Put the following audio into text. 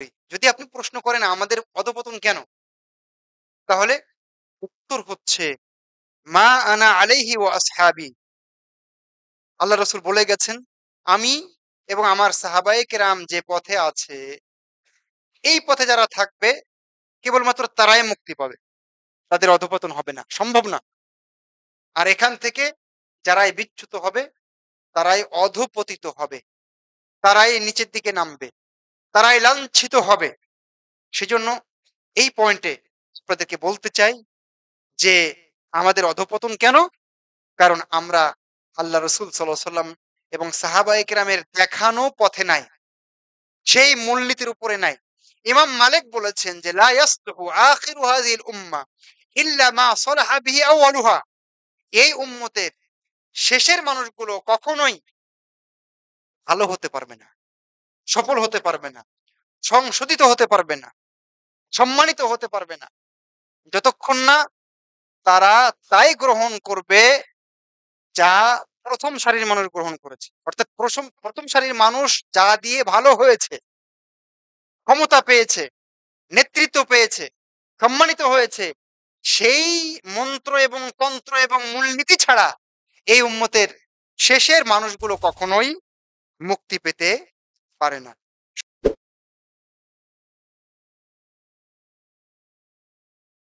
যদি আপনি প্রশ্ন করেন আমাদের অধঃপতন কেন? তাহলে উত্তর হচ্ছে মা আনা আলাইহি ওয়া আসহাবি। আল্লাহ রাসূল বলে গেছেন, আমি এবং আমার সাহাবায়ে কেরাম যে পথে আছে, এই পথে যারা থাকবে কেবলমাত্র তারাই মুক্তি পাবে। তাদের অধঃপতন হবে না। সম্ভব না। আর এখান থেকে যারাই বিচ্যুত হবে, তারাই অধঃপতিত হবে। তারাই নিচের দিকে নামবে। তারাই লাঞ্ছিত হবে। সেজন্য এই পয়েন্টে আপনাদেরকে বলতে চাই যে আমাদের অধঃপতন কেন? কারণ আমরা আল্লাহ রসুল সাল্লাল্লাহু আলাইহি ওয়াসাল্লাম এবং সাহাবায়ে কেরামের দেখানো পথে নাই। সেই মূলনীতির উপরে নাই। ইমাম মালিক বলেছেন যে, "লা ইয়াসলুহু আখিরু হাযিহিল উম্মাহ ইল্লা মা সালাহা বিহি আউয়ালুহা।" এই উম্মতের শেষের মানুষগুলো কখনোই ভালো হতে পারবে না, সফল হতে পারবে না, সংশোধিত হতে পারবে না, সম্মানিত হতে পারবে না। যতক্ষণ না তারা তাই গ্রহণ করবে যা ১ম সারির মানুষ গ্রহণ করেছে। অর্থাৎ ১ম সারির মানুষ যা দিয়ে ভালো হয়েছে, ক্ষমতা পেয়েছে, নেতৃত্ব পেয়েছে, সম্মানিত হয়েছে, সেই মন্ত্র এবং তন্ত্র এবং মূলনীতি ছাড়া এই উম্মতের শেষের মানুষগুলো কখনোই মুক্তি পেতে পারে না।